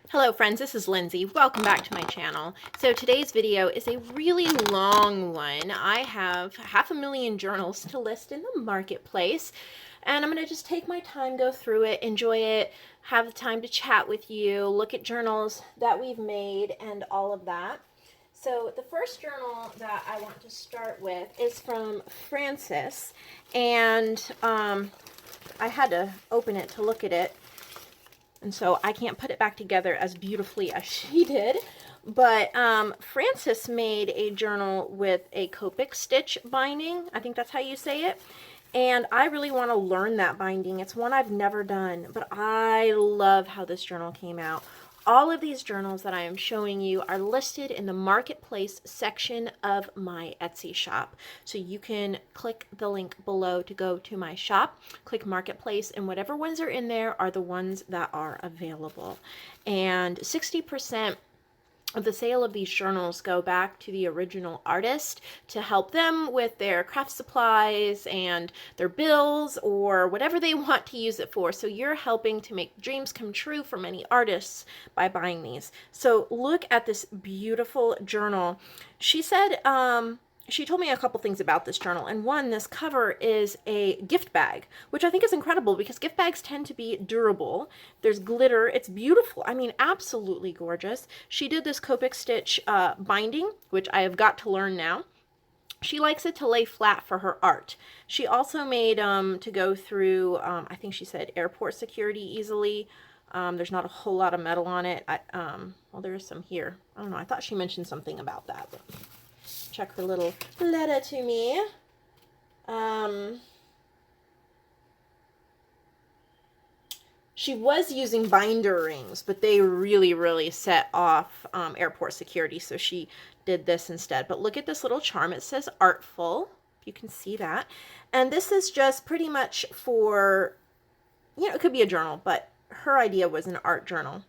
Hello friends, this is Lindsay. Welcome back to my channel. So today's video is a really long one. I have 500,000 journals to list in the marketplace, and I'm going to just take my time, go through it, enjoy it, have the time to chat with you, look at journals that we've made and all of that. So the first journal that I want to start with is from Frances, and I had to open it to look at it. And so I can't put it back together as beautifully as she did. But Frances made a journal with a Copic stitch binding. I think that's how you say it. And I really want to learn that binding. It's one I've never done, but I love how this journal came out. All of these journals that I am showing you are listed in the marketplace section of my Etsy shop. So you can click the link below to go to my shop, click marketplace, and whatever ones are in there are the ones that are available. And 60% of the sale of these journals go back to the original artist to help them with their craft supplies and their bills or whatever they want to use it for. So you're helping to make dreams come true for many artists by buying these. So look at this beautiful journal. She said, she told me a couple things about this journal, and one, this cover is a gift bag, which I think is incredible because gift bags tend to be durable. There's glitter. It's beautiful. I mean, absolutely gorgeous. She did this Copic stitch binding, which I have got to learn now. She likes it to lay flat for her art. She also made to go through, I think she said airport security easily. There's not a whole lot of metal on it. Well, there is some here. I don't know. I thought she mentioned something about that. But check her little letter to me. She was using binder rings, but they really set off airport security, so she did this instead. But look at this little charm. It says artful, if you can see that. And this is just pretty much for, you know, it could be a journal, but her idea was an art journal.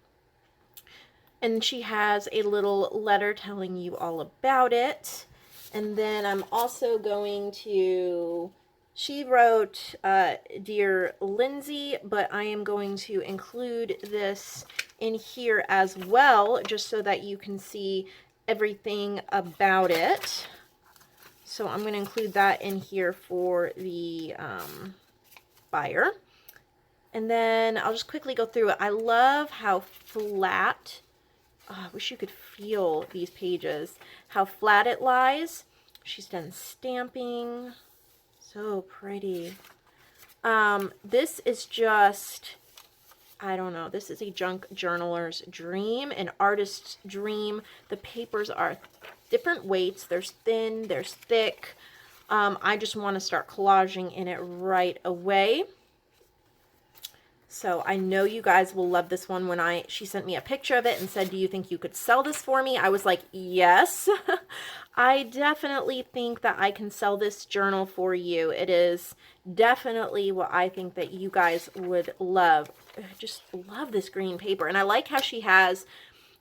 And she has a little letter telling you all about it. And then I'm also going to, she wrote, Dear Lindsay, but I am going to include this in here as well, just so that you can see everything about it. So I'm going to include that in here for the buyer. And then I'll just quickly go through it. I love how flat, I wish you could feel these pages, how flat it lies. She's done stamping. So pretty. This is just, I don't know, this is a junk journaler's dream, an artist's dream. The papers are different weights. There's thin, there's thick. I just want to start collaging in it right away. So I know you guys will love this one. When she sent me a picture of it and said, do you think you could sell this for me? I was like, yes. I definitely think that I can sell this journal for you. It is definitely what I think that you guys would love. I just love this green paper. And I like how she has,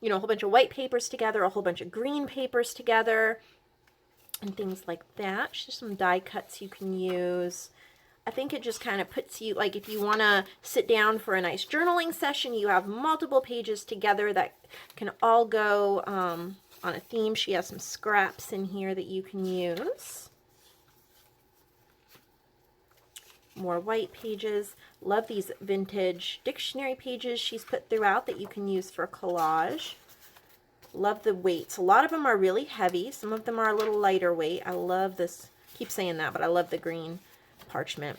you know, a whole bunch of white papers together, a whole bunch of green papers together, and things like that. Just some die cuts you can use. I think it just kind of puts you, like, if you want to sit down for a nice journaling session, you have multiple pages together that can all go on a theme. She has some scraps in here that you can use. More white pages. Love these vintage dictionary pages she's put throughout that you can use for collage. Love the weights. A lot of them are really heavy. Some of them are a little lighter weight. I love this. I keep saying that, but I love the green parchment.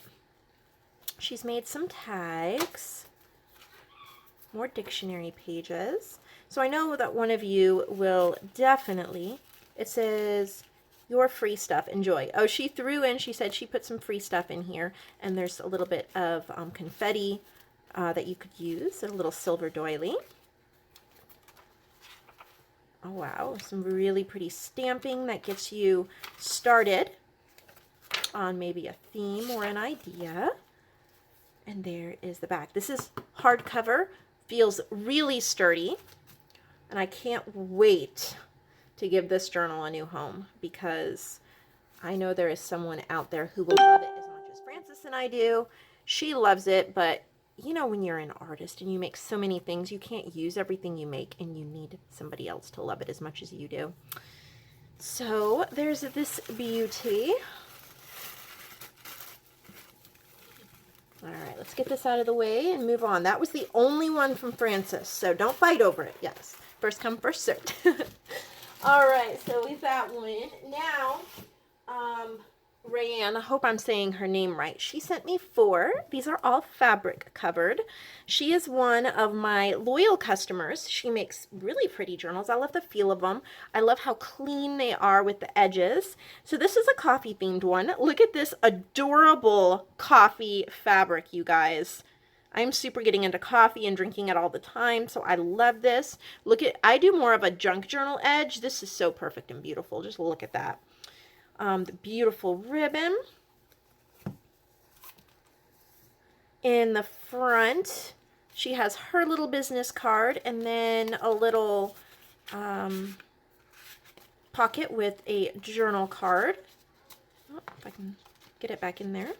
She's made some tags, more dictionary pages. So I know that one of you will definitely, it says your free stuff, enjoy. Oh, she threw in, she said she put some free stuff in here, and there's a little bit of confetti that you could use, a little silver doily. Oh wow, some really pretty stamping that gets you started on maybe a theme or an idea. And there is the back. This is hardcover, feels really sturdy, and I can't wait to give this journal a new home because I know there is someone out there who will love it as much as Frances and I do. She loves it, but you know, when you're an artist and you make so many things, you can't use everything you make, and you need somebody else to love it as much as you do. So there's this beauty. All right, let's get this out of the way and move on. That was the only one from Francis, so don't fight over it. Yes, first come, first served. All right, so we've got one. Now, Rayanne, I hope I'm saying her name right. She sent me 4. These are all fabric covered. She is one of my loyal customers. She makes really pretty journals. I love the feel of them. I love how clean they are with the edges. So this is a coffee themed one. Look at this adorable coffee fabric, you guys. I'm super getting into coffee and drinking it all the time, so I love this. Look at, I do more of a junk journal edge. This is so perfect and beautiful. Just look at that. The beautiful ribbon. In the front, she has her little business card, and then a little pocket with a journal card. Oh, if I can get it back in there.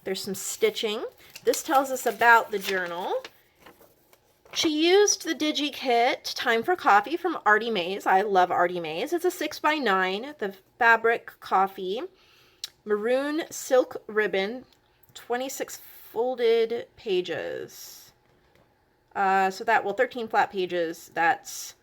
There's some stitching. This tells us about the journal. She used the Digi Kit Time for Coffee from Artie Mays. I love Artie Mays. It's a 6x9, the fabric coffee, maroon silk ribbon, 26 folded pages. So that, well, 13 flat pages. That's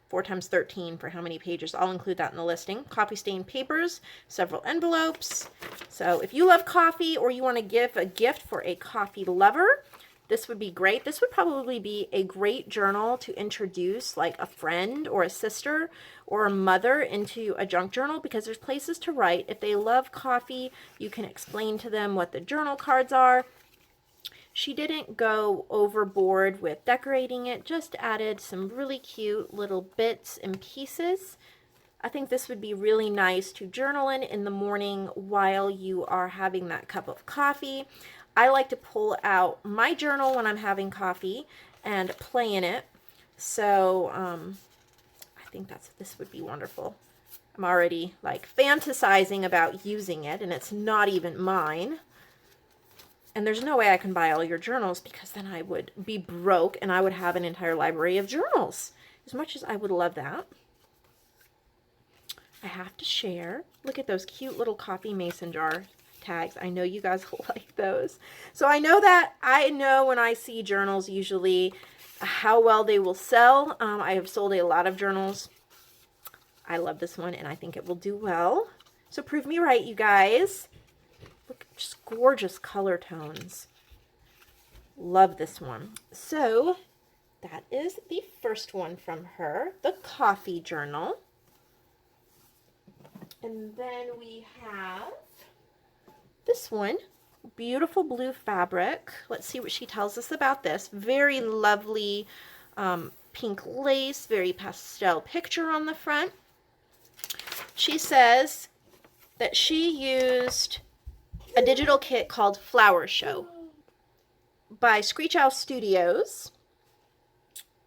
4 times 13 for how many pages. I'll include that in the listing. Coffee stained papers, several envelopes. So if you love coffee or you want to give a gift for a coffee lover, this would be great. This would probably be a great journal to introduce like a friend or a sister or a mother into a junk journal, because there's places to write. If they love coffee, you can explain to them what the journal cards are. She didn't go overboard with decorating it, just added some really cute little bits and pieces. I think this would be really nice to journal in the morning while you are having that cup of coffee. I like to pull out my journal when I'm having coffee and play in it. So I think this would be wonderful. I'm already like fantasizing about using it, and it's not even mine. And there's no way I can buy all your journals, because then I would be broke and I would have an entire library of journals. As much as I would love that, I have to share. Look at those cute little coffee mason jar tags. I know you guys will like those. So I know when I see journals usually how well they will sell. I have sold a lot of journals. I love this one, and I think it will do well. So prove me right, you guys. Look, just gorgeous color tones. Love this one. So that is the first one from her, the coffee journal. And then we have this one, beautiful blue fabric. Let's see what she tells us about this. Very lovely pink lace, very pastel picture on the front. She says that she used a digital kit called Flower Show by Screech Owl Studios.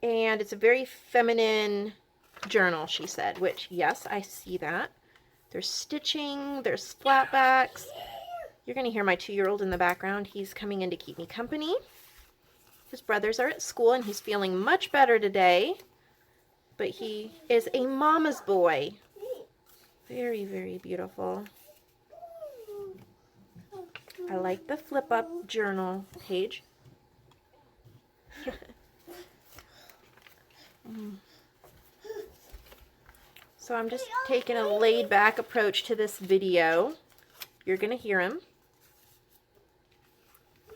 And it's a very feminine journal, she said, which, yes, I see that. There's stitching, there's flat backs. You're going to hear my 2-year-old in the background. He's coming in to keep me company. His brothers are at school, and he's feeling much better today. But he is a mama's boy. Very, very beautiful. I like the flip-up journal page. So I'm just taking a laid-back approach to this video. You're going to hear him.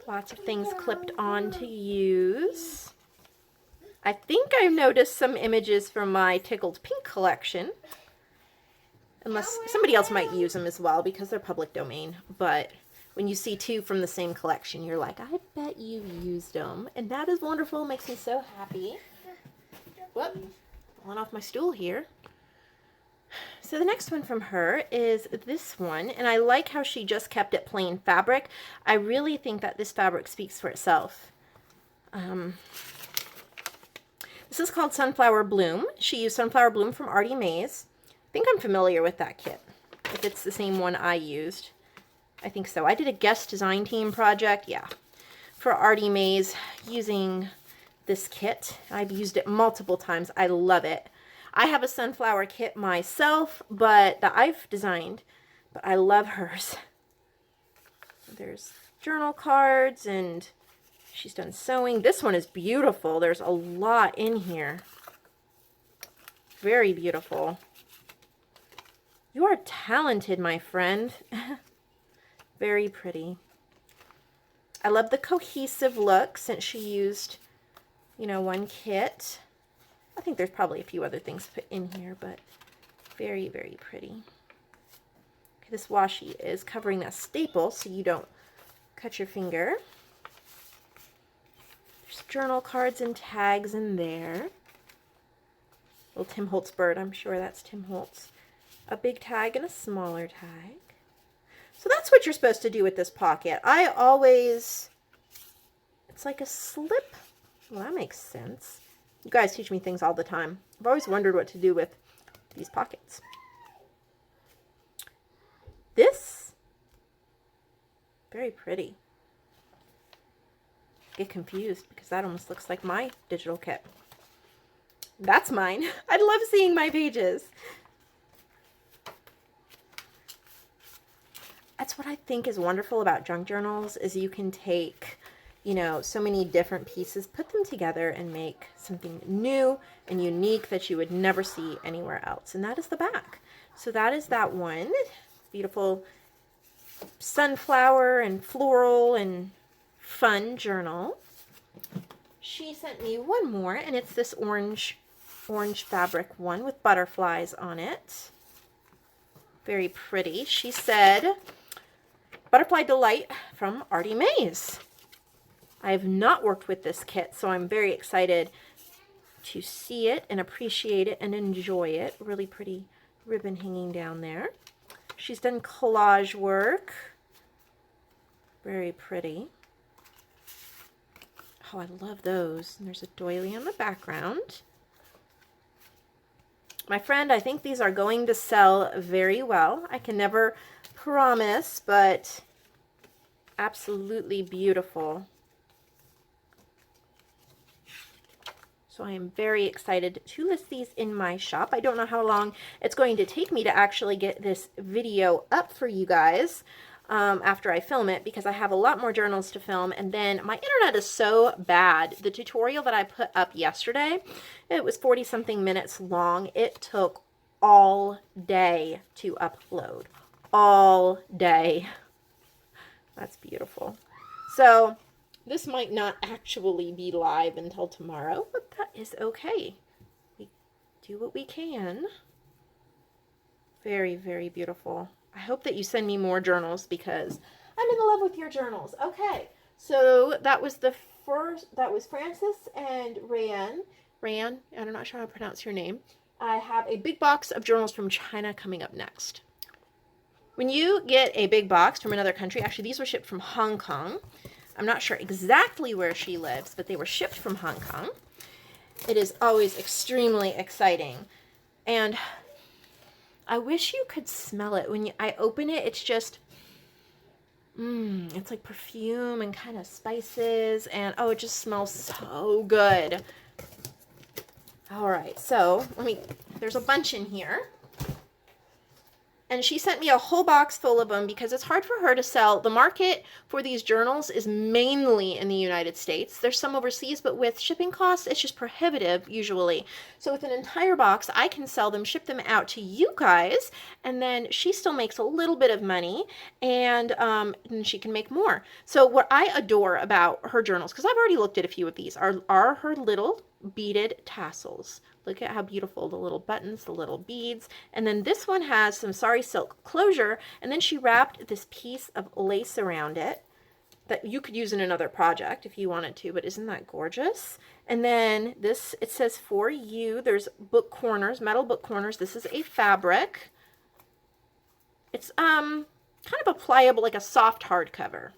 Lots of things clipped on to use. I think I've noticed some images from my Tickled Pink collection. Unless somebody else might use them as well, because they're public domain. But when you see 2 from the same collection, you're like, I bet you used them. And that is wonderful. Makes me so happy. Whoop. Falling off my stool here. So the next one from her is this one, and I like how she just kept it plain fabric. I really think that this fabric speaks for itself. This is called Sunflower Bloom. She used Sunflower Bloom from Artie Mays. I think I'm familiar with that kit, if it's the same one I used. I think so. I did a guest design team project, yeah, for Artie Mays using this kit. I've used it multiple times. I love it. I have a sunflower kit myself, but that I've designed, but I love hers. There's journal cards, and she's done sewing. This one is beautiful. There's a lot in here. Very beautiful. You are talented, my friend. Very pretty. I love the cohesive look since she used, you know, one kit. I think there's probably a few other things put in here, but very, very pretty. Okay, this washi is covering that staple so you don't cut your finger. There's journal cards and tags in there. Little Tim Holtz bird, I'm sure that's Tim Holtz. A big tag and a smaller tag. So that's what you're supposed to do with this pocket. I always, it's like a slip. Well, that makes sense. You guys teach me things all the time. I've always wondered what to do with these pockets. This, very pretty. Get confused because that almost looks like my digital kit. That's mine. I love seeing my pages. That's what I think is wonderful about junk journals, is you can take, you know, so many different pieces, put them together and make something new and unique that you would never see anywhere else. And that is the back. So that is that one. Beautiful sunflower and floral and fun journal. She sent me one more, and it's this orange fabric one with butterflies on it. Very pretty. She said, Butterfly Delight from Artie Mays. I have not worked with this kit, so I'm very excited to see it and appreciate it and enjoy it. Really pretty ribbon hanging down there. She's done collage work. Very pretty. Oh, I love those. And there's a doily on the background. My friend, I think these are going to sell very well. I can never promise, but absolutely beautiful. So I am very excited to list these in my shop. I don't know how long it's going to take me to actually get this video up for you guys after I film it, because I have a lot more journals to film, and then my internet is so bad. The tutorial that I put up yesterday, it was 40-something minutes long. It took all day to upload. All day. That's beautiful. So this might not actually be live until tomorrow, but that is okay. We do what we can. Very, very beautiful. I hope that you send me more journals because I'm in love with your journals. Okay, so that was the first, that was Frances and Rayanne. Rayanne, I'm not sure how to pronounce your name. I have a big box of journals from China coming up next. When you get a big box from another country, actually these were shipped from Hong Kong. I'm not sure exactly where she lives, but they were shipped from Hong Kong. It is always extremely exciting. And I wish you could smell it. When I open it, it's just, it's like perfume and kind of spices. And oh, it just smells so good. All right, so there's a bunch in here. And she sent me a whole box full of them because it's hard for her to sell. The market for these journals is mainly in the United States. There's some overseas, but with shipping costs, it's just prohibitive usually. So with an entire box, I can sell them, ship them out to you guys, and then she still makes a little bit of money, and she can make more. So what I adore about her journals, because I've already looked at a few of these, are her little beaded tassels. Look at how beautiful the little buttons, the little beads. And then this one has some sari silk closure, and then she wrapped this piece of lace around it that you could use in another project if you wanted to, but isn't that gorgeous? And then this, it says for you. There's book corners, metal book corners. This is a fabric. It's kind of a pliable, like a soft hardcover.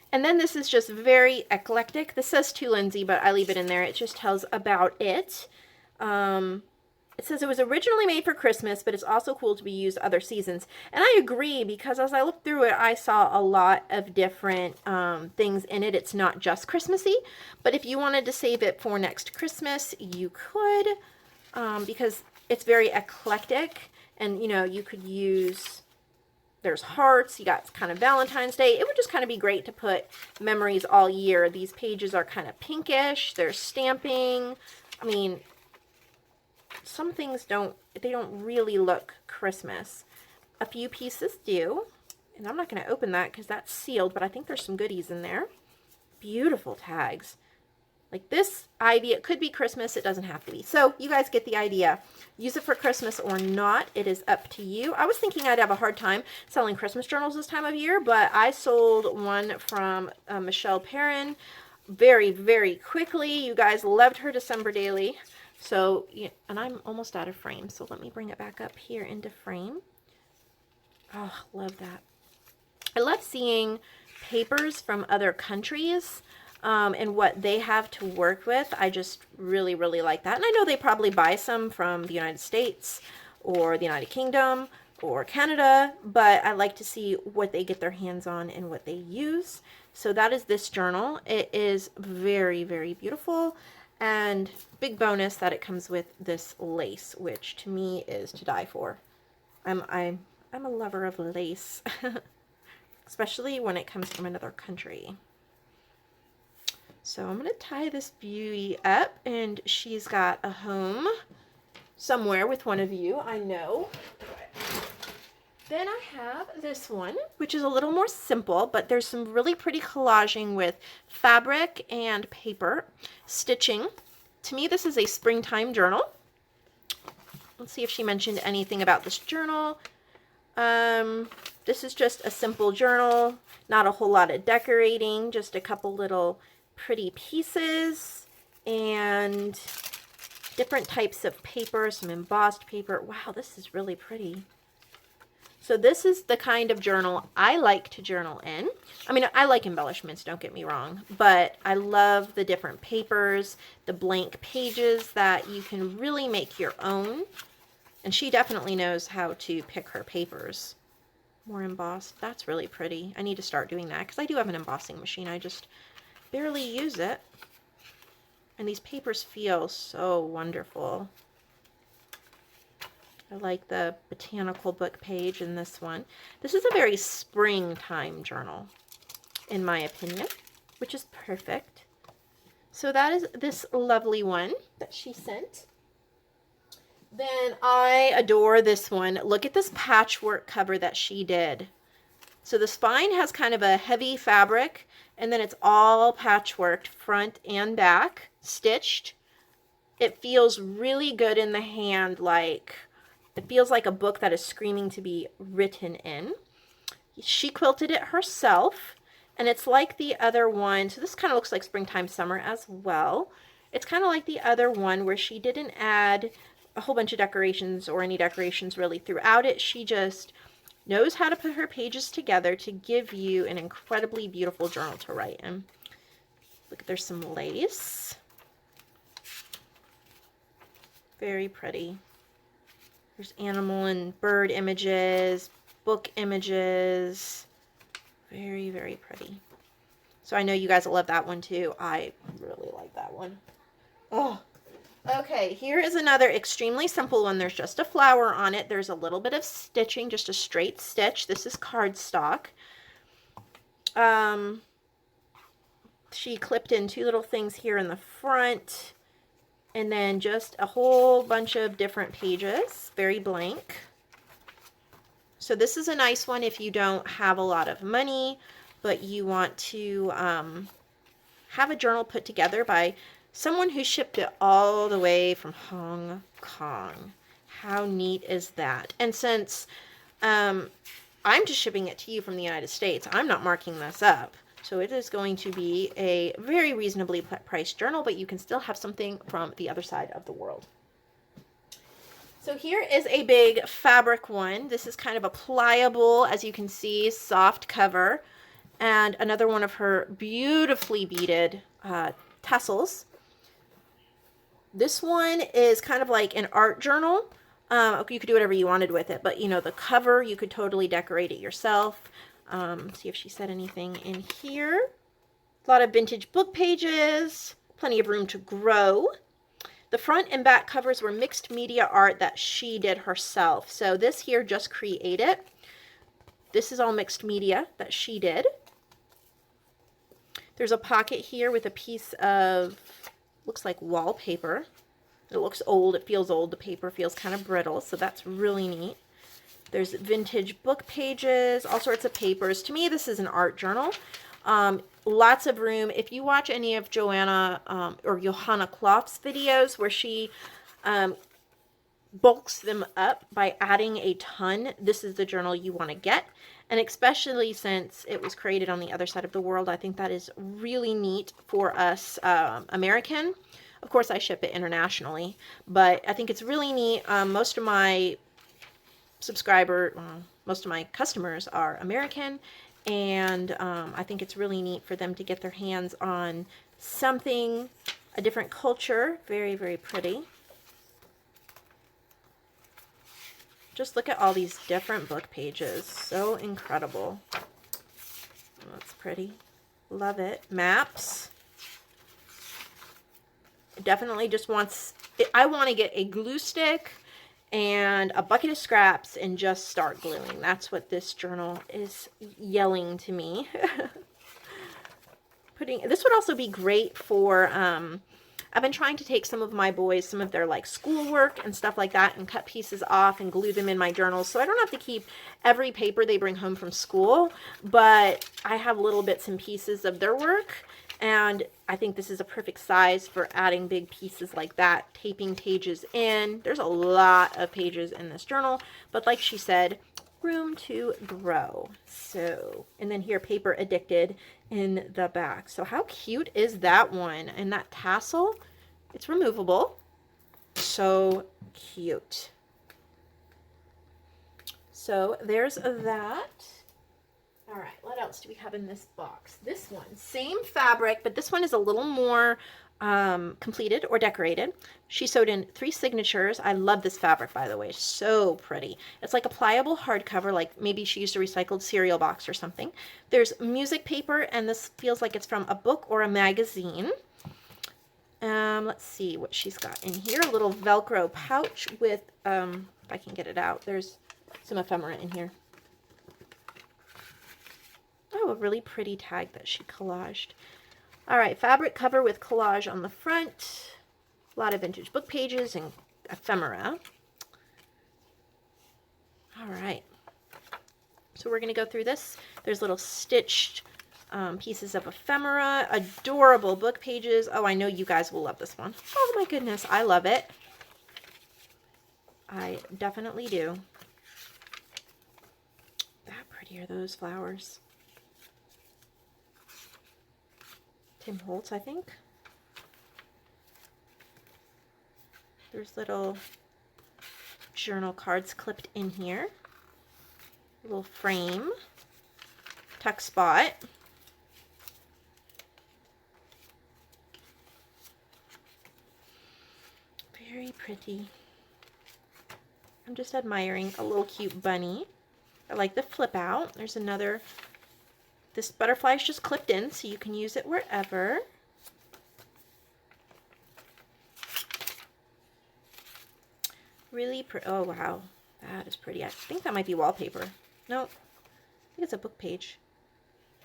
And then this is just very eclectic. This says to Lindsay, but I leave it in there. It just tells about it. It says it was originally made for Christmas, but it's also cool to be used other seasons. And I agree, because as I looked through it, I saw a lot of different things in it. It's not just Christmassy, but if you wanted to save it for next Christmas, you could, because it's very eclectic. And, you know, you could use, there's hearts, you got kind of Valentine's Day. It would just kind of be great to put memories all year. These pages are kind of pinkish. There's stamping. I mean, some things don't really look Christmas. A few pieces do. And I'm not going to open that because that's sealed, but I think there's some goodies in there. Beautiful tags. Like this ivy, it could be Christmas. It doesn't have to be. So you guys get the idea. Use it for Christmas or not. It is up to you. I was thinking I'd have a hard time selling Christmas journals this time of year, but I sold one from Michelle Perrin very, very quickly. You guys loved her December daily. So, yeah, and I'm almost out of frame. So let me bring it back up here into frame. Oh, love that. I love seeing papers from other countries. And what they have to work with. I just really, really like that. And I know they probably buy some from the United States or the United Kingdom or Canada, but I like to see what they get their hands on and what they use. So that is this journal. It is very, very beautiful, and big bonus that it comes with this lace, which to me is to die for. I'm a lover of lace, especially when it comes from another country. So I'm going to tie this beauty up, and she's got a home somewhere with one of you, I know. Then I have this one, which is a little more simple, but there's some really pretty collaging with fabric and paper stitching. To me, this is a springtime journal. Let's see if she mentioned anything about this journal. This is just a simple journal, not a whole lot of decorating, just a couple little pretty pieces and different types of paper, some embossed paper. Wow, this is really pretty. So this is the kind of journal I like to journal in. I mean, I like embellishments, don't get me wrong, but I love the different papers, the blank pages that you can really make your own. And she definitely knows how to pick her papers. More embossed. That's really pretty. I need to start doing that because I do have an embossing machine. I just barely use it. And these papers feel so wonderful. I like the botanical book page in this one. This is a very springtime journal, in my opinion, which is perfect. So that is this lovely one that she sent. Then I adore this one. Look at this patchwork cover that she did. So the spine has kind of a heavy fabric, and then it's all patchworked front and back, stitched. It feels really good in the hand, like it feels like a book that is screaming to be written in. She quilted it herself, and it's like the other one. So this kind of looks like springtime, summer as well. It's kind of like the other one where she didn't add a whole bunch of decorations or any decorations really throughout it. She just knows how to put her pages together to give you an incredibly beautiful journal to write in. Look, there's some lace. Very pretty. There's animal and bird images, book images. Very, very pretty. So I know you guys will love that one too. I really like that one. Oh, okay. Here is another extremely simple one. There's just a flower on it. There's a little bit of stitching, just a straight stitch. This is cardstock. She clipped in two little things here in the front. And then just a whole bunch of different pages, very blank. So this is a nice one if you don't have a lot of money, but you want to have a journal put together by someone who shipped it all the way from Hong Kong. How neat is that? And since I'm just shipping it to you from the United States, I'm not marking this up. So it is going to be a very reasonably priced journal, but you can still have something from the other side of the world. So here is a big fabric one. This is kind of a pliable, as you can see, soft cover. And another one of her beautifully beaded tassels. This one is kind of like an art journal. You could do whatever you wanted with it, but you know, the cover, you could totally decorate it yourself. See if she said anything in here. A lot of vintage book pages, plenty of room to grow. The front and back covers were mixed media art that she did herself. So this here, just created. This is all mixed media that she did. There's a pocket here with a piece of, looks like wallpaper. It looks old. It feels old. The paper feels kind of brittle, so that's really neat. There's vintage book pages, all sorts of papers. To me, this is an art journal. Lots of room. If you watch any of Joanna or Johanna Kloff's videos where she bulks them up by adding a ton, this is the journal you want to get. And especially since it was created on the other side of the world, I think that is really neat for us American. Of course, I ship it internationally, but I think it's really neat. Most of my most of my customers are American, and I think it's really neat for them to get their hands on something, a different culture. Very, very pretty. Just look at all these different book pages. So incredible. Oh, that's pretty. Love it. Maps. It definitely just wants, I want to get a glue stick and a bucket of scraps and just start gluing. That's what this journal is yelling to me. This would also be great for, I've been trying to take some of my boys, some of their like schoolwork and stuff like that, and cut pieces off and glue them in my journals, so I don't have to keep every paper they bring home from school, but I have little bits and pieces of their work, and I think this is a perfect size for adding big pieces like that, taping pages in. There's a lot of pages in this journal, but like she said, room to grow. So, and then here, paper addicted in the back. So how cute is that one? And that tassel, it's removable. So cute. So there's that. All right, what else do we have in this box? This one, same fabric, but this one is a little more completed or decorated. She sewed in 3 signatures. I love this fabric, by the way. So pretty. It's like a pliable hardcover, like maybe she used a recycled cereal box or something. There's music paper, and this feels like it's from a book or a magazine. Let's see what she's got in here. A little Velcro pouch with, if I can get it out, there's some ephemera in here. Oh, a really pretty tag that she collaged. All right, fabric cover with collage on the front. A lot of vintage book pages and ephemera. All right. So we're going to go through this. There's little stitched pieces of ephemera. Adorable book pages. Oh, I know you guys will love this one. Oh my goodness, I love it. I definitely do. That pretty are those flowers. Tim Holtz, I think. There's little journal cards clipped in here. A little frame. Tuck spot. Very pretty. I'm just admiring a little cute bunny. I like the flip out. There's another. This butterfly is just clipped in, so you can use it wherever. Really pretty. Oh, wow. That is pretty. I think that might be wallpaper. No, I think it's a book page.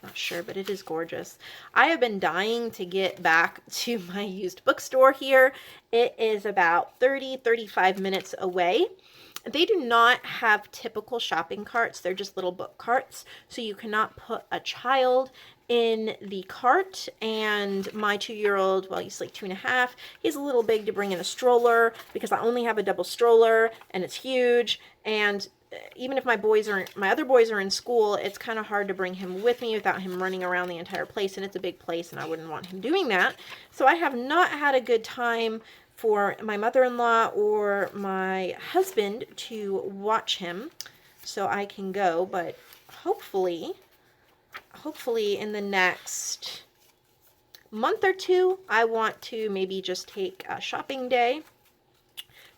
Not sure, but it is gorgeous. I have been dying to get back to my used bookstore here. It is about 35 minutes away. They do not have typical shopping carts. They're just little book carts. So you cannot put a child in the cart. And my 2-year-old, well, he's like 2.5. He's a little big to bring in a stroller because I only have a double stroller and it's huge. And even if my other boys are in school, it's kind of hard to bring him with me without him running around the entire place. And it's a big place and I wouldn't want him doing that. So I have not had a good time for my mother-in-law or my husband to watch him, so I can go, but hopefully in the next month or two, I want to maybe just take a shopping day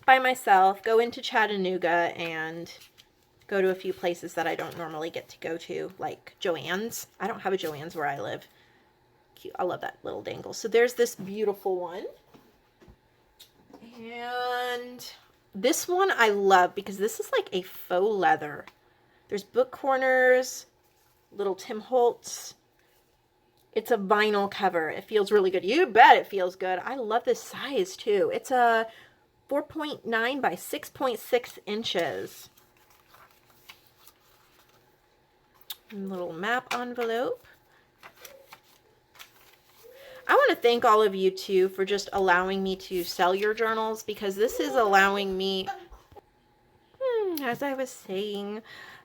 by myself, go into Chattanooga, and go to a few places that I don't normally get to go to, like Joann's. I don't have a Joann's where I live. Cute. I love that little dangle. So there's this beautiful one. And this one I love because this is like a faux leather. There's book corners, little Tim Holtz. It's a vinyl cover. It feels really good. You bet it feels good. I love this size too. It's a 4.9 by 6.6 inches. Little map envelope. I want to thank all of you too for just allowing me to sell your journals, because this is allowing me, as I was saying,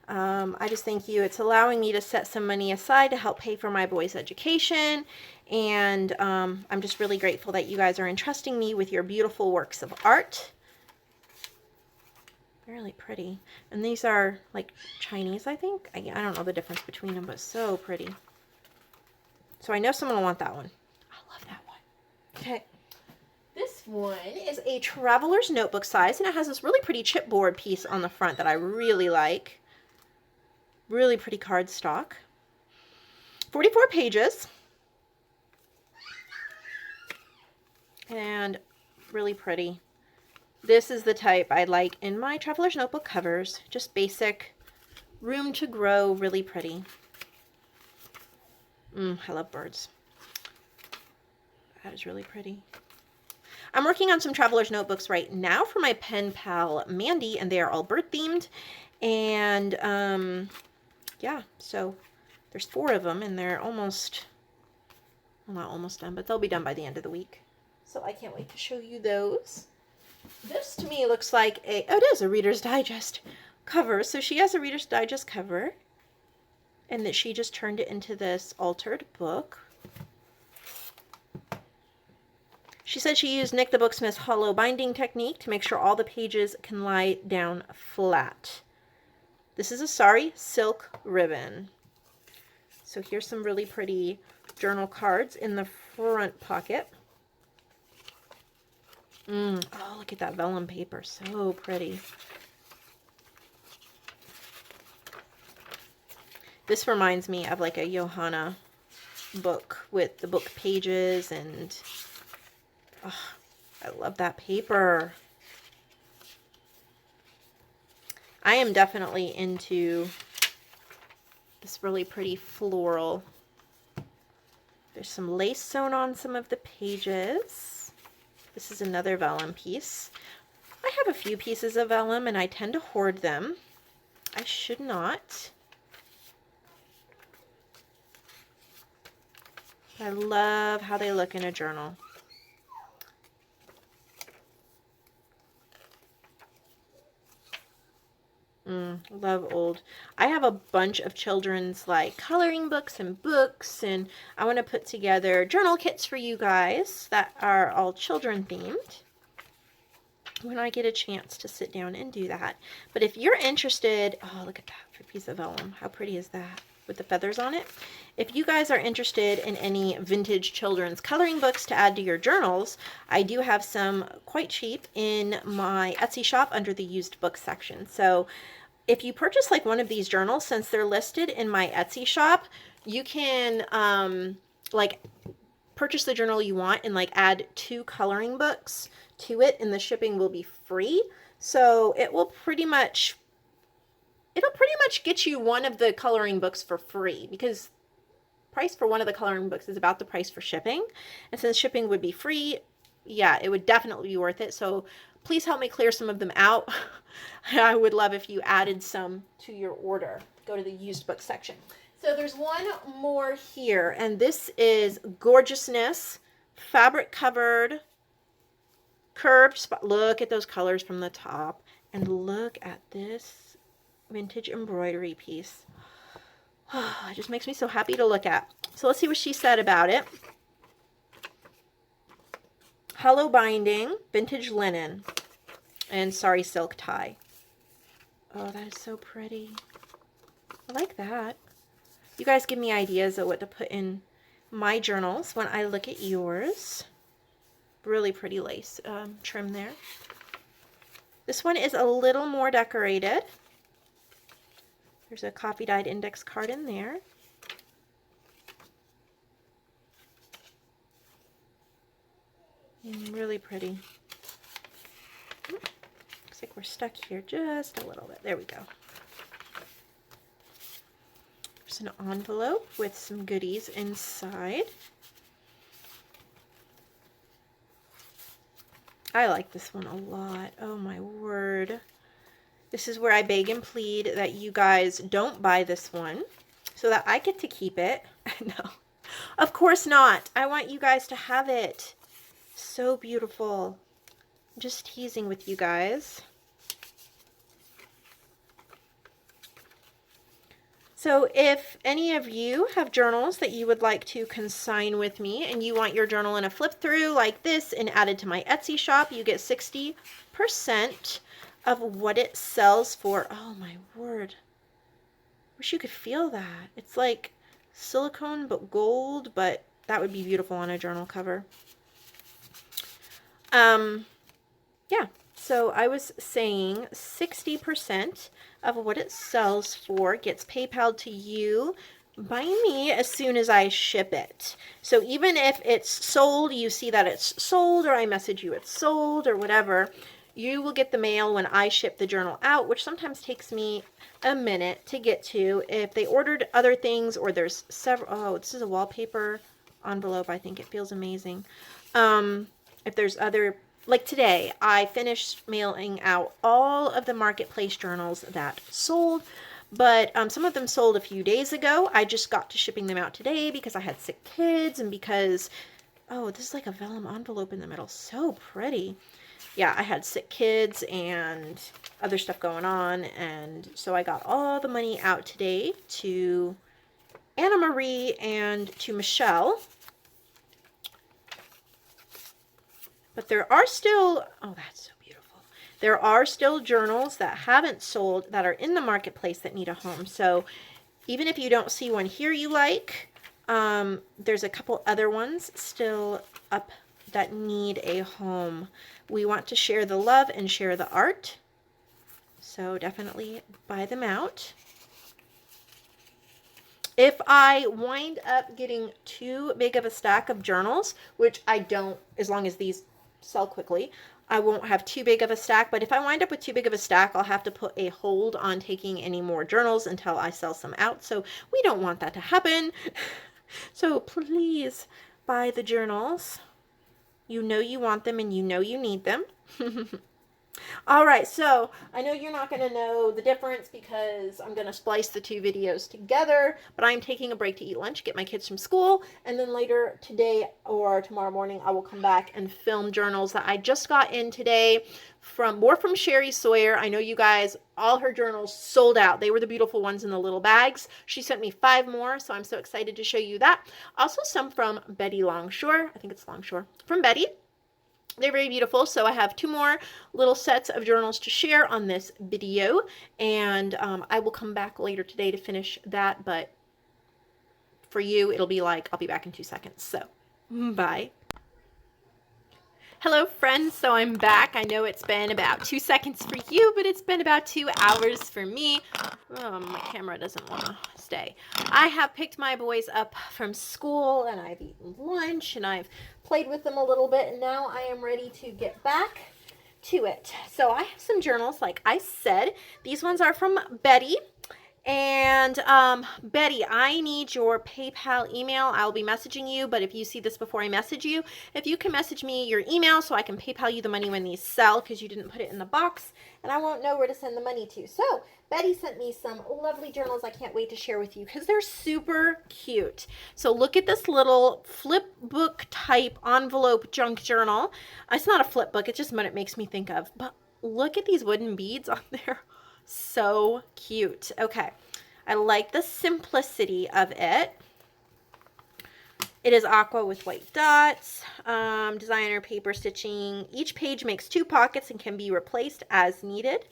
I just thank you. It's allowing me to set some money aside to help pay for my boys' education, and I'm just really grateful that you guys are entrusting me with your beautiful works of art. Really pretty. And these are like Chinese, I think. I don't know the difference between them, but so pretty. So I know someone will want that one. I love that one. Okay. This one is a traveler's notebook size, and it has this really pretty chipboard piece on the front that I really like. Really pretty cardstock. 44 pages. And really pretty. This is the type I like in my traveler's notebook covers. Just basic, room to grow, really pretty. I love birds. That is really pretty. I'm working on some traveler's notebooks right now for my pen pal Mandy, and they are all bird themed. And yeah, so there's 4 of them, and they're almost, well, not almost done, but they'll be done by the end of the week. So I can't wait to show you those. This to me looks like a, oh, it is a Reader's Digest cover. So she has a Reader's Digest cover, and that she just turned it into this altered book. She said she used Nick the Booksmith's hollow binding technique to make sure all the pages can lie down flat. This is a Sari silk ribbon. So here's some really pretty journal cards in the front pocket. Oh, look at that vellum paper. So pretty. This reminds me of like a Johanna book with the book pages, and oh, I love that paper. I am definitely into this really pretty floral. There's some lace sewn on some of the pages. This is another vellum piece. I have a few pieces of vellum, and I tend to hoard them. I should not. I love how they look in a journal. Love old. I have a bunch of children's like coloring books, and I want to put together journal kits for you guys that are all children themed when I get a chance to sit down and do that. But if you're interested, oh, look at that piece of vellum. How pretty is that with the feathers on it? If you guys are interested in any vintage children's coloring books to add to your journals, I do have some quite cheap in my Etsy shop under the used book section. So if you purchase like one of these journals, since they're listed in my Etsy shop, you can like purchase the journal you want and like add 2 coloring books to it, and the shipping will be free. So it will pretty much, it'll pretty much get you one of the coloring books for free, because price for one of the coloring books is about the price for shipping. And since shipping would be free, yeah, it would definitely be worth it. So please help me clear some of them out. I would love if you added some to your order. Go to the used book section. So there's one more here, and this is Gorgeousness, fabric covered, curved spot. Look at those colors from the top, and look at this vintage embroidery piece. It just makes me so happy to look at. So let's see what she said about it. Hollow binding, vintage linen, and Sari silk tie. Oh, that is so pretty. I like that. You guys give me ideas of what to put in my journals when I look at yours. Really pretty lace trim there. This one is a little more decorated. There's a coffee dyed index card in there. And really pretty. Looks like we're stuck here just a little bit. There we go. There's an envelope with some goodies inside. I like this one a lot. Oh my word. This is where I beg and plead that you guys don't buy this one so that I get to keep it. No, of course not. I want you guys to have it. So beautiful. I'm just teasing with you guys. So if any of you have journals that you would like to consign with me and you want your journal in a flip through like this and added to my Etsy shop, you get 60% of what it sells for. Oh my word. Wish you could feel that. It's like silicone but gold, but that would be beautiful on a journal cover. Yeah, so I was saying 60% of what it sells for gets PayPal to you by me as soon as I ship it. So even if it's sold, you see that it's sold, or I message you it's sold or whatever, you will get the mail when I ship the journal out, which sometimes takes me a minute to get to. If they ordered other things, or there's several, oh, this is a wallpaper envelope. I think it feels amazing. If there's other, like today, I finished mailing out all of the marketplace journals that sold, but some of them sold a few days ago. I just got to shipping them out today because I had sick kids and because, oh, this is like a vellum envelope in the middle. So pretty. Yeah, I had sick kids and other stuff going on, and so I got all the money out today to Anna Marie and to Michelle. But there are still, oh, that's so beautiful. There are still journals that haven't sold that are in the marketplace that need a home. So even if you don't see one here you like, there's a couple other ones still up that need a home. We want to share the love and share the art. So definitely buy them out. If I wind up getting too big of a stack of journals, which I don't, as long as these sell quickly, I won't have too big of a stack. But if I wind up with too big of a stack, I'll have to put a hold on taking any more journals until I sell some out. So we don't want that to happen. So please buy the journals. You know you want them and you know you need them. All right, so I know you're not going to know the difference because I'm going to splice the two videos together, but I'm taking a break to eat lunch, get my kids from school, and then later today or tomorrow morning I will come back and film journals that I just got in today from Sherry Sawyer. I know you guys, all her journals sold out. They were the beautiful ones in the little bags. She sent me 5 more, so I'm so excited to show you that. Also some from Betty Longshore. I think it's Longshore. From Betty. They're very beautiful. So I have 2 more little sets of journals to share on this video, and I will come back later today to finish that, but for you it'll be like I'll be back in 2 seconds. So bye. Hello friends, so I'm back. I know it's been about 2 seconds for you, but it's been about 2 hours for me. Oh, my camera doesn't want to stay. I have picked my boys up from school, and I've eaten lunch, and I've played with them a little bit, and now I am ready to get back to it. So I have some journals, like I said. These ones are from Betty. And Betty, I need your PayPal email. I'll be messaging you, but if you see this before I message you, if you can message me your email so I can PayPal you the money when these sell, because you didn't put it in the box, and I won't know where to send the money to. So Betty sent me some lovely journals I can't wait to share with you because they're super cute. So look at this little flip book type envelope junk journal. It's not a flip book, it's just what it makes me think of. But look at these wooden beads on there. So cute. Okay, I like the simplicity of it. It is aqua with white dots, designer paper stitching. Each page makes 2 pockets and can be replaced as needed.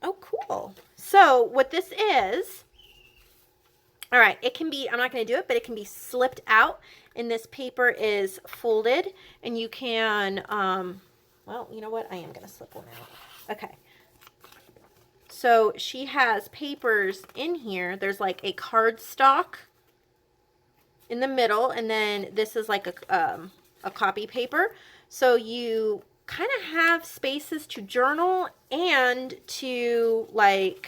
Oh, cool. So what this is, All right, it can be, I'm not going to do it, but it can be slipped out, and this paper is folded, and you can, well, you know what? I am going to slip one out. Okay. So she has papers in here. There's like a cardstock in the middle, and then this is like a copy paper. So you kind of have spaces to journal and to like,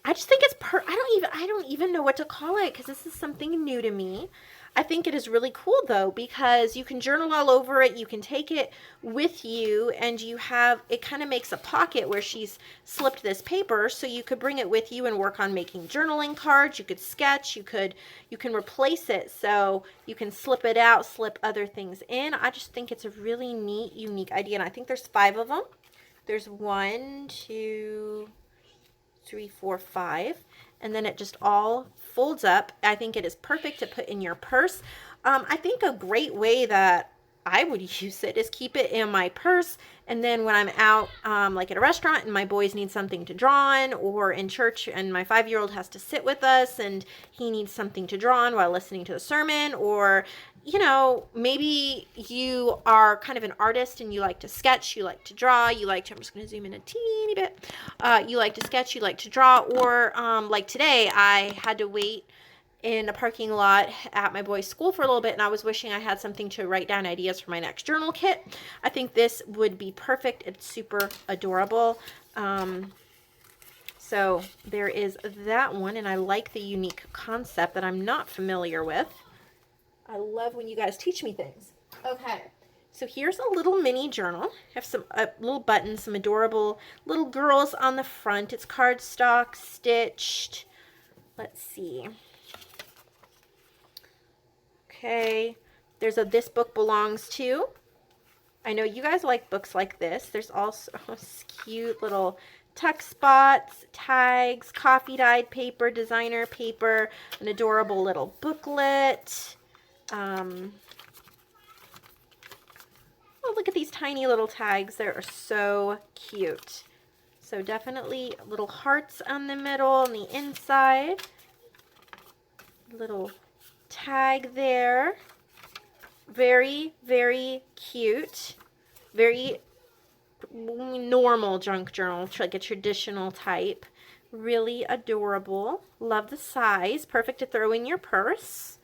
I just think it's I don't even know what to call it because this is something new to me. I think it is really cool though because you can journal all over it. You can take it with you, and you have, it kind of makes a pocket where she's slipped this paper, so you could bring it with you and work on making journaling cards. You could sketch, you can replace it, so you can slip it out, slip other things in. I just think it's a really neat, unique idea, and I think there's 5 of them. There's 1, 2, 3, 4, 5, and then it just all folds up. I think it is perfect to put in your purse. I think a great way that I would use it is keep it in my purse, and then when I'm out like at a restaurant and my boys need something to draw on, or in church and my 5-year-old has to sit with us and he needs something to draw on while listening to the sermon, or you know, maybe you are kind of an artist and you like to sketch, you like to draw, you like to, I'm just going to zoom in a teeny bit, you like to sketch, you like to draw, or like today I had to wait in a parking lot at my boys' school for a little bit, and I was wishing I had something to write down ideas for my next journal kit. I think this would be perfect. It's super adorable. So there is that one, and I like the unique concept that I'm not familiar with. I love when you guys teach me things. Okay, so here's a little mini journal. Have some little buttons, some adorable little girls on the front. It's cardstock stitched. Let's see. Okay, there's a This Book Belongs To. I know you guys like books like this. There's also cute little tuck spots, tags, coffee dyed paper, designer paper, an adorable little booklet. Oh, look at these tiny little tags. They are so cute. So definitely little hearts on the middle, on the inside. Little tag there. Very, very cute. Very normal junk journal, like a traditional type. Really adorable. Love the size. Perfect to throw in your purse.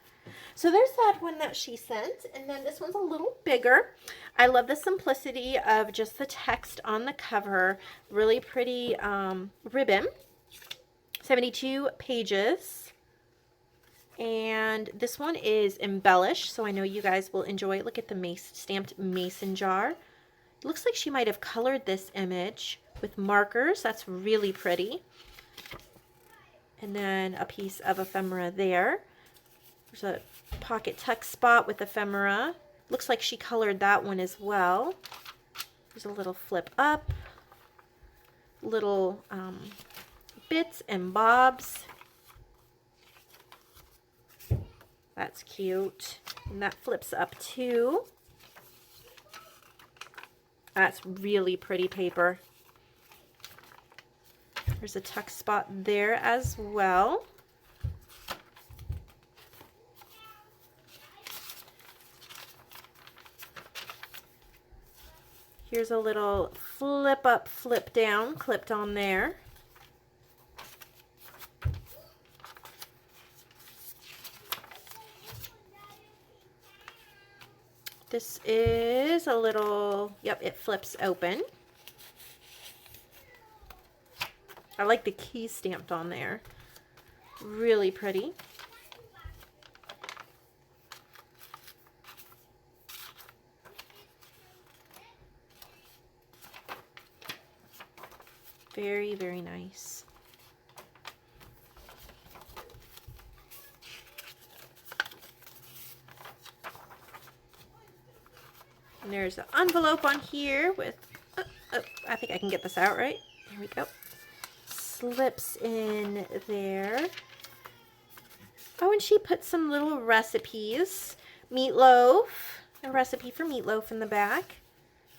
So there's that one that she sent, and then this one's a little bigger. I love the simplicity of just the text on the cover. Really pretty ribbon. 72 pages. And this one is embellished, so I know you guys will enjoy it. Look at the stamped mason jar. It looks like she might have colored this image with markers. That's really pretty. And then a piece of ephemera there. There's a pocket tuck spot with ephemera. Looks like she colored that one as well. There's a little flip up. Little bits and bobs. That's cute. And that flips up too. That's really pretty paper. There's a tuck spot there as well. Here's a little flip up, flip down, clipped on there. This is a little, yep, it flips open. I like the key stamped on there. Really pretty. Very, very nice. And there's an envelope on here with, I think I can get this out, right? There we go. Slips in there. Oh, and she put some little recipes. Meatloaf, a recipe for meatloaf in the back.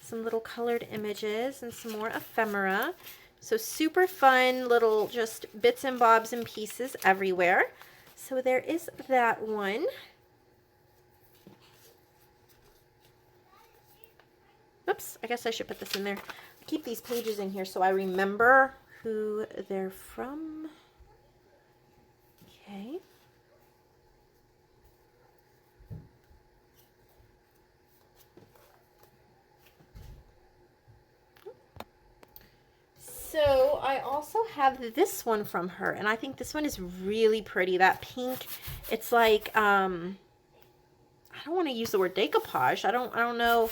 Some little colored images and some more ephemera. So super fun little just bits and bobs and pieces everywhere. So there is that one. Oops, I guess I should put this in there. I keep these pages in here so I remember who they're from. Okay. So I also have this one from her, and I think this one is really pretty. That pink, it's like, I don't want to use the word decoupage. I don't know.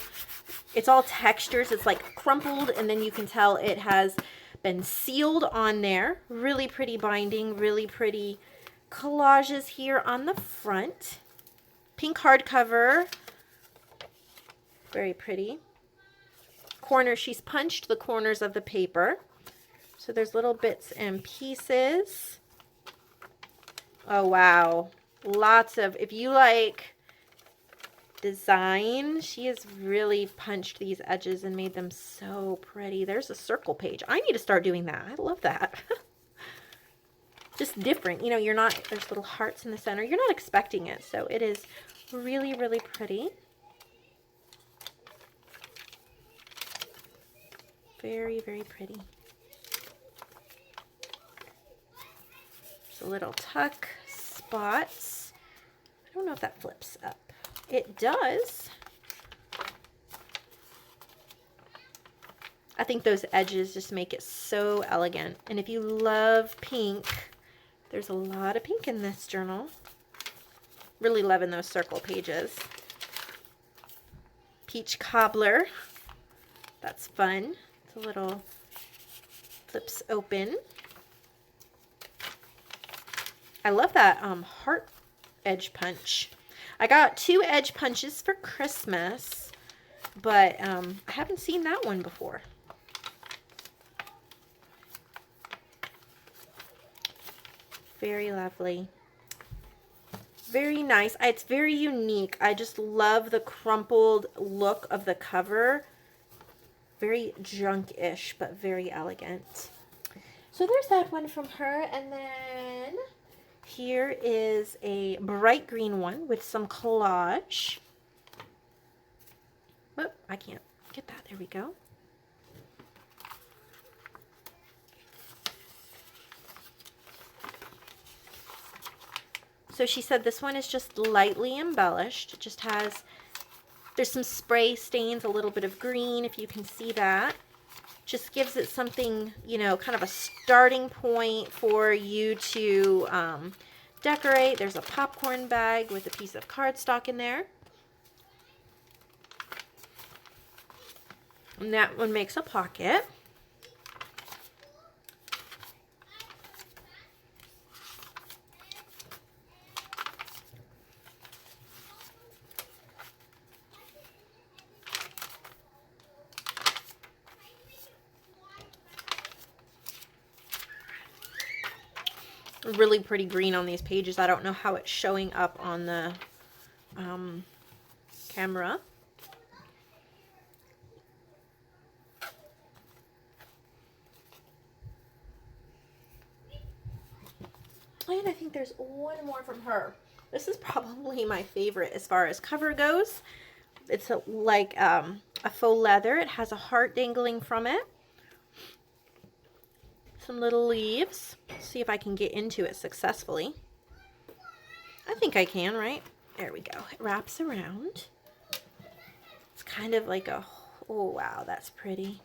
It's all textures. It's like crumpled, and then you can tell it has been sealed on there. Really pretty binding, really pretty collages here on the front. Pink hardcover. Very pretty. Corner, she's punched the corners of the paper. So there's little bits and pieces. Oh, wow. Lots of, if you like design, she has really punched these edges and made them so pretty. There's a circle page. I need to start doing that. I love that. Just different. You know, you're not, there's little hearts in the center. You're not expecting it. So it is really, really pretty. Very, very pretty. There's a little tuck spots. I don't know if that flips up. It does. I think those edges just make it so elegant. And if you love pink, there's a lot of pink in this journal. Really loving those circle pages. Peach cobbler. That's fun. It's a little flips open. I love that heart edge punch. I got 2 edge punches for Christmas, but I haven't seen that one before. Very lovely. Very nice. It's very unique. I just love the crumpled look of the cover. Very junk-ish, but very elegant. So there's that one from her, and then here is a bright green one with some collage. Oh, I can't get that. There we go. So she said this one is just lightly embellished. It just has, there's some spray stains, a little bit of green, if you can see that. Just gives it something, you know, kind of a starting point for you to decorate. There's a popcorn bag with a piece of cardstock in there. And that one makes a pocket. Really pretty green on these pages. I don't know how it's showing up on the camera. And I think there's one more from her. This is probably my favorite as far as cover goes. It's like a faux leather. It has a heart dangling from it. Some little leaves. Let's see if I can get into it successfully. I think I can, right? There we go. It wraps around. It's kind of like a, oh wow, that's pretty.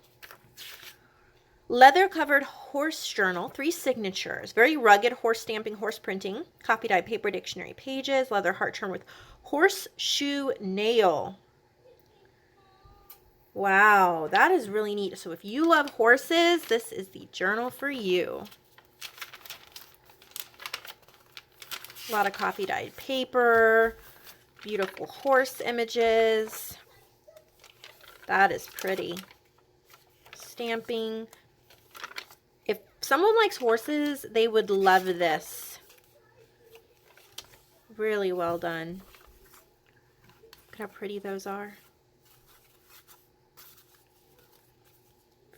Leather covered horse journal, 3 signatures. Very rugged horse stamping, horse printing. Copy dyed paper dictionary pages. Leather heart charm with horseshoe nail. Wow, that is really neat. So if you love horses, this is the journal for you. A lot of coffee dyed paper, beautiful horse images. That is pretty. Stamping. If someone likes horses, they would love this. Really well done. Look how pretty those are.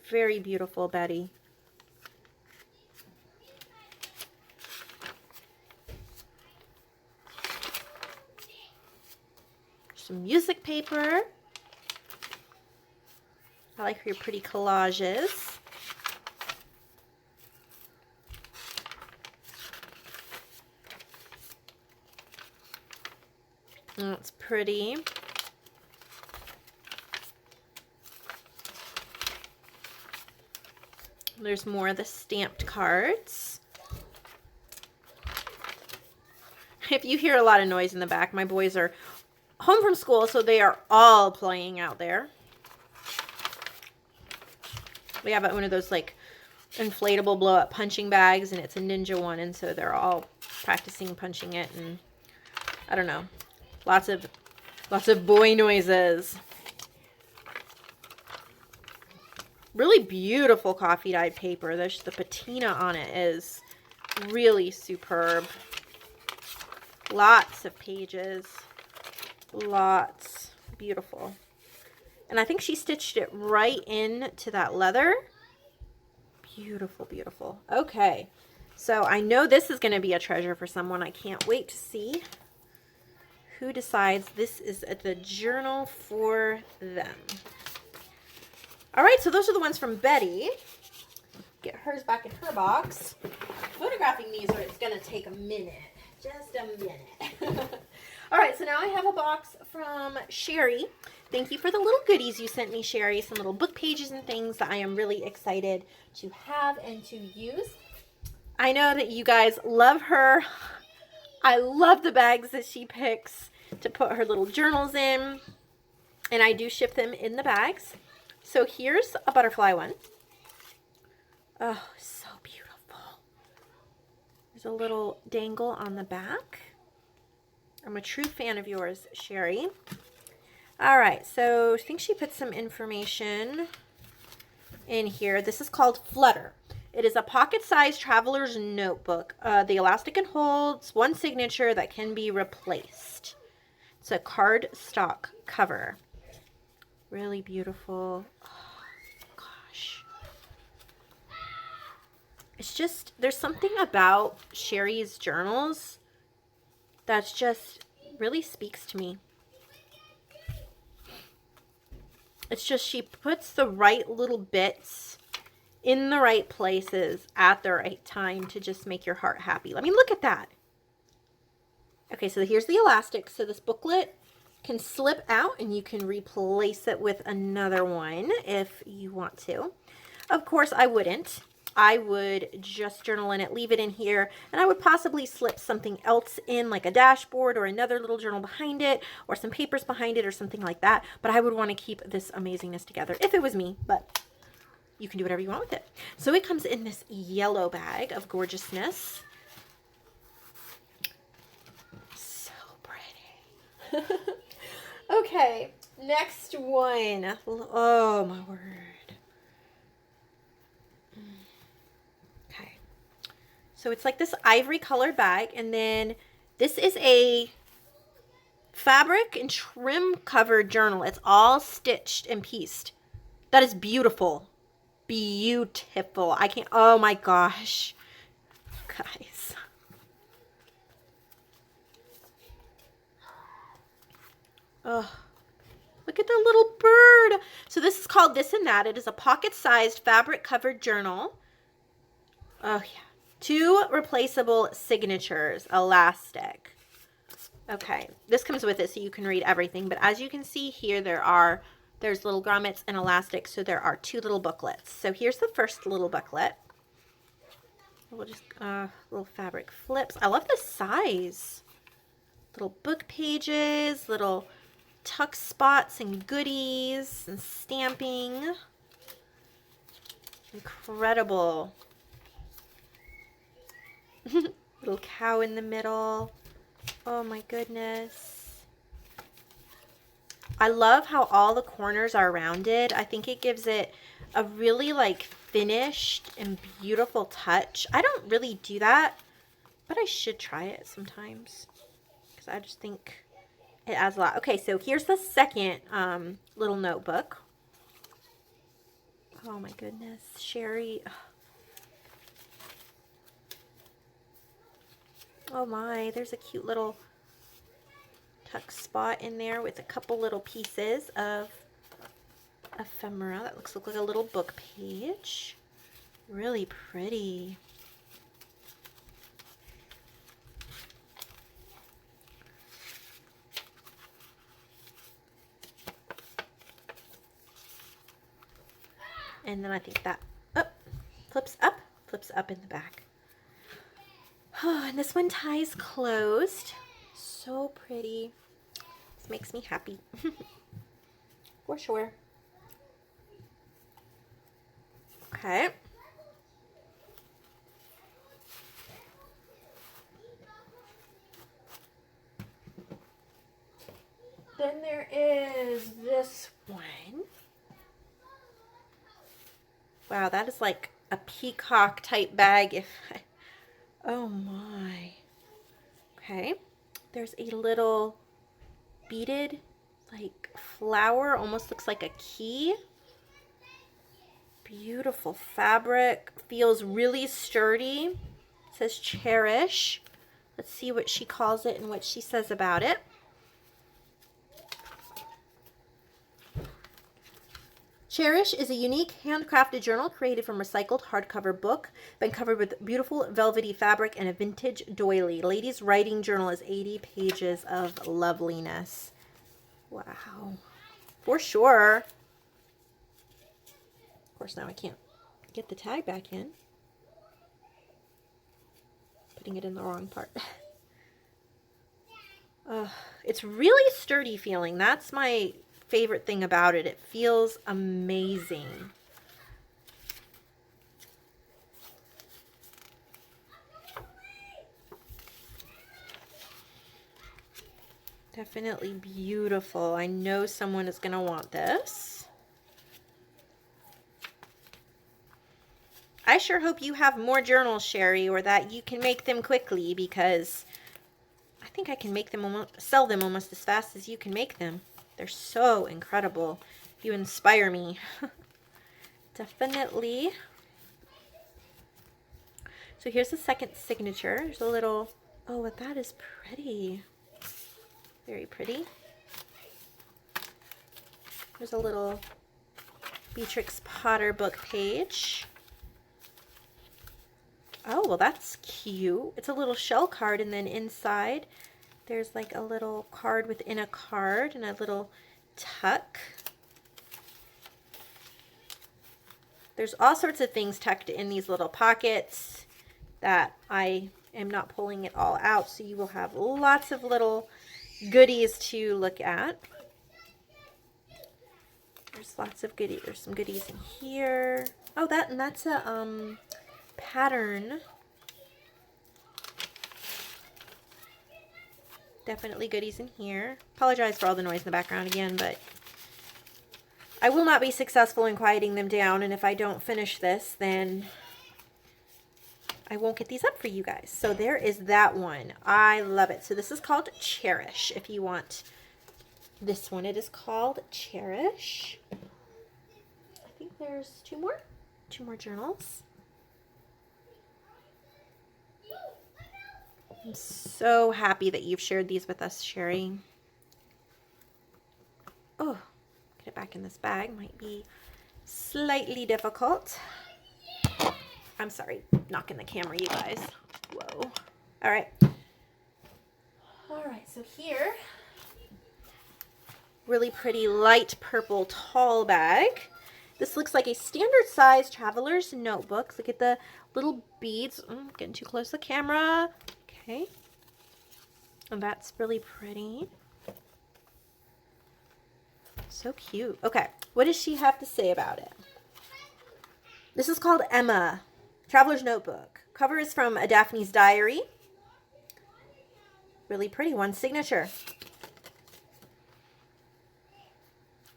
Very beautiful, Betty. some music paper. I like your pretty collages. That's pretty. There's more of the stamped cards. If you hear a lot of noise in the back, my boys are home from school, so they are all playing out there. We have one of those like inflatable blow up punching bags, and it's a ninja one, and so they're all practicing punching it, and I don't know, lots of boy noises. Really beautiful coffee dyed paper. The patina on it is really superb. Lots of pages. Lots. Beautiful. And I think she stitched it right into that leather. Beautiful, beautiful. Okay. So I know this is going to be a treasure for someone. I can't wait to see who decides this is the journal for them. All right, so those are the ones from Betty. Get hers back in her box. Photographing these it's going to take a minute. Just a minute. All right, so now I have a box from Sherry. Thank you for the little goodies you sent me, Sherry. Some little book pages and things that I am really excited to have and to use. I know that you guys love her. I love the bags that she picks to put her little journals in. And I do ship them in the bags. So here's a butterfly one. Oh, so beautiful. There's a little dangle on the back. I'm a true fan of yours, Sherry. All right, so I think she put some information in here. This is called Flutter. It is a pocket-sized traveler's notebook. The elastic holds one signature that can be replaced. It's a cardstock cover. Really beautiful. Oh, gosh. It's just, there's something about Sherry's journals that's just really speaks to me. It's just she puts the right little bits in the right places at the right time to just make your heart happy. I mean, look at that. Okay, so here's the elastic. So this booklet can slip out and you can replace it with another one if you want to. Of course, I wouldn't. I would just journal in it, leave it in here, and I would possibly slip something else in, like a dashboard or another little journal behind it, or some papers behind it or something like that. But I would want to keep this amazingness together if it was me, but you can do whatever you want with it. So it comes in this yellow bag of gorgeousness. So pretty. Okay, next one. Oh my word. Okay. So it's like this ivory colored bag, and then this is a fabric and trim covered journal. It's all stitched and pieced. That is beautiful. Beautiful. I can't, oh my gosh. Guys. Oh, look at the little bird. So this is called This and That. It is a pocket-sized fabric-covered journal. Oh, yeah. 2 replaceable signatures, elastic. Okay, this comes with it so you can read everything. But as you can see here, there's little grommets and elastic, so there are 2 little booklets. So here's the first little booklet. We'll just, little fabric flips. I love the size. Little book pages, little tuck spots and goodies and stamping. Incredible. Little cow in the middle. Oh my goodness. I love how all the corners are rounded. I think it gives it a really like finished and beautiful touch. I don't really do that, but I should try it sometimes because I just think it adds a lot. Okay, so here's the second little notebook. Oh my goodness, Sherry. Oh my, there's a cute little tuck spot in there with a couple little pieces of ephemera. That looks like a little book page. Really pretty. And then I think that flips up in the back. Oh, and this one ties closed. So pretty. This makes me happy. For sure. Okay. Then there is this one. Wow, that is like a peacock type bag. Oh my. Okay. There's a little beaded like flower, almost looks like a key. Beautiful fabric, feels really sturdy. It says Cherish. Let's see what she calls it and what she says about it. Cherish is a unique handcrafted journal created from recycled hardcover book, been covered with beautiful velvety fabric and a vintage doily. Ladies' writing journal is 80 pages of loveliness. Wow. For sure. Of course, now I can't get the tag back in. Putting it in the wrong part. It's really sturdy feeling. That's my favorite thing about it. It feels amazing. Definitely beautiful. I know someone is going to want this. I sure hope you have more journals, Sherry, or that you can make them quickly, because I think I can make them sell them almost as fast as you can make them. They're so incredible. You inspire me. Definitely. So here's the second signature. There's a little, oh, that is pretty. Very pretty. There's a little Beatrix Potter book page. Oh, well, that's cute. It's a little shell card, and then inside there's like a little card within a card and a little tuck. There's all sorts of things tucked in these little pockets that I am not pulling it all out, so you will have lots of little goodies to look at. There's lots of goodies. There's some goodies in here. Oh, that's a pattern. Definitely goodies in here. Apologize for all the noise in the background again, but I will not be successful in quieting them down, and if I don't finish this, then I won't get these up for you guys. So there is that one. I love it. So this is called Cherish. If you want this one, it is called Cherish. I think there's two more journals. I'm so happy that you've shared these with us, Sherry. Oh, get it back in this bag might be slightly difficult. I'm sorry, knocking the camera, you guys. Whoa. All right. All right, so here, really pretty light purple tall bag. This looks like a standard size traveler's notebook. Look at the little beads. Getting too close to the camera. Okay. And that's really pretty. So cute. Okay, what does she have to say about it? This is called Emma, Traveler's Notebook. Cover is from a Daphne's Diary. Really pretty. One signature.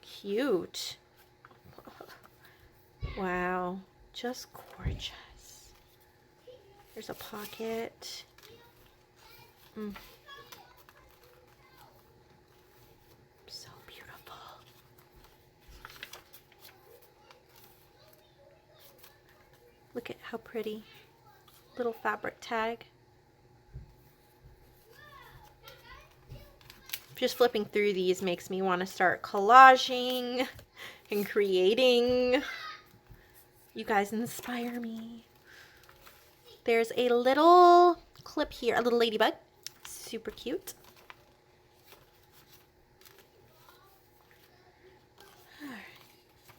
Cute. Wow. Just gorgeous. There's a pocket. So beautiful. Look at how pretty. Little fabric tag. Just flipping through these makes me want to start collaging and creating. You guys inspire me. There's a little clip here, a little ladybug. Super cute.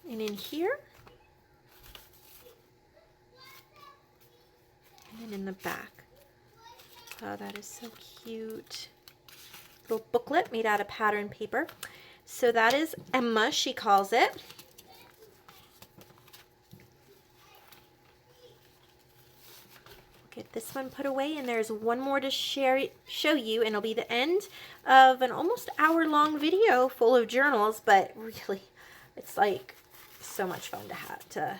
And in here. And then in the back. Oh, that is so cute. Little booklet made out of pattern paper. So that is Emma, she calls it. Get this one put away, and there's one more to show you, and it'll be the end of an almost hour-long video full of journals, but really, it's like so much fun to have to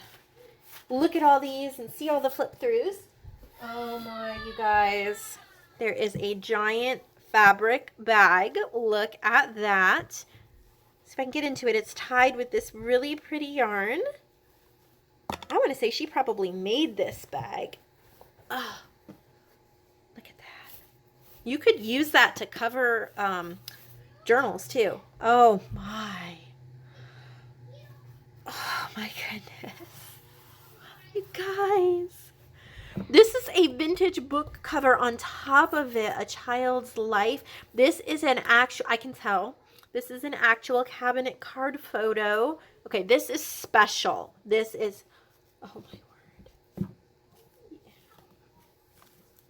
look at all these and see all the flip-throughs. Oh my, you guys. There is a giant fabric bag. Look at that. So if I can get into it, it's tied with this really pretty yarn. I want to say she probably made this bag. Oh, look at that. You could use that to cover journals too. Oh my. Oh my goodness. You guys. This is a vintage book cover on top of it, a child's life. This is an actual, I can tell, this is an actual cabinet card photo. Okay, this is special. This is, oh my word.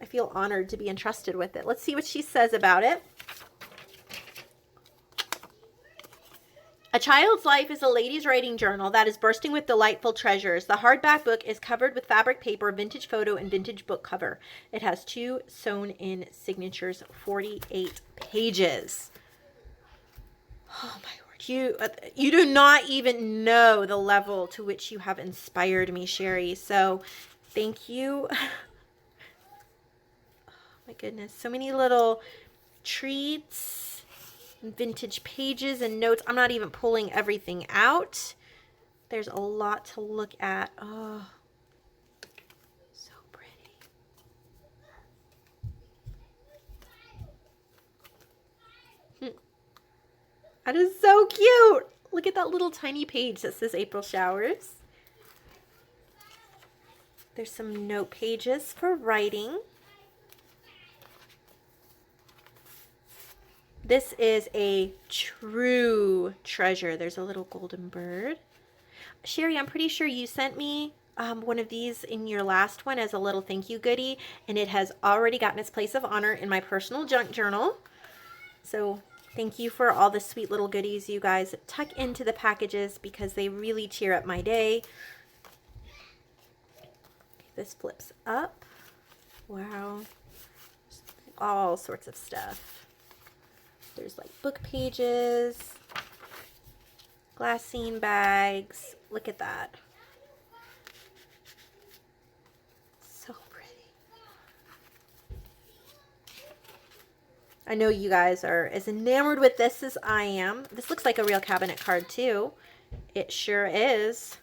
I feel honored to be entrusted with it. Let's see what she says about it. A Child's Life is a lady's writing journal that is bursting with delightful treasures. The hardback book is covered with fabric paper, vintage photo, and vintage book cover. It has 2 sewn-in signatures, 48 pages. Oh my word. You do not even know the level to which you have inspired me, Sherry. So thank you. My goodness, so many little treats, vintage pages and notes. I'm not even pulling everything out. There's a lot to look at. Oh, so pretty. That is so cute. Look at that little tiny page that says April Showers. There's some note pages for writing. This is a true treasure. There's a little golden bird. Sherry, I'm pretty sure you sent me one of these in your last one as a little thank you goodie, and it has already gotten its place of honor in my personal junk journal. So thank you for all the sweet little goodies you guys tuck into the packages because they really cheer up my day. This flips up. Wow. All sorts of stuff. There's like book pages, glassine bags. Look at that. So pretty. I know you guys are as enamored with this as I am. This looks like a real cabinet card too. It sure is.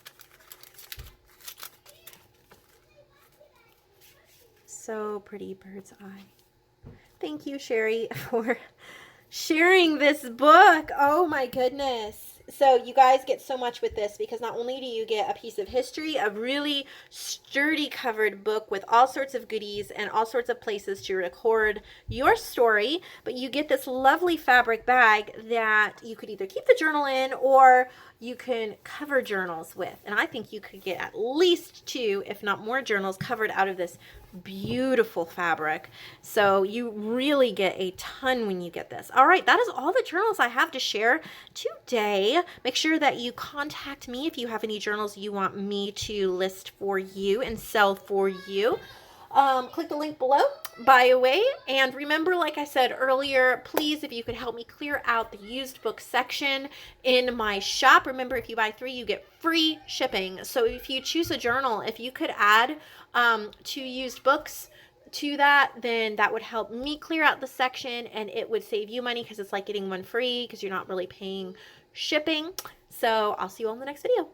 So pretty, bird's eye. Thank you, Sherry, for sharing this book. Oh my goodness. So you guys get so much with this because not only do you get a piece of history, a really sturdy covered book with all sorts of goodies and all sorts of places to record your story, but you get this lovely fabric bag that you could either keep the journal in or you can cover journals with. And I think you could get at least 2, if not more, journals covered out of this beautiful fabric. So you really get a ton when you get this. All right, that is all the journals I have to share today. Make sure that you contact me if you have any journals you want me to list for you and sell for you. Click the link below, buy away, and remember, like I said earlier, please, if you could help me clear out the used book section in my shop. Remember, if you buy 3, you get free shipping. So if you choose a journal, if you could add 2 used books to that, then that would help me clear out the section, and it would save you money because it's like getting one free because you're not really paying shipping. So I'll see you all in the next video.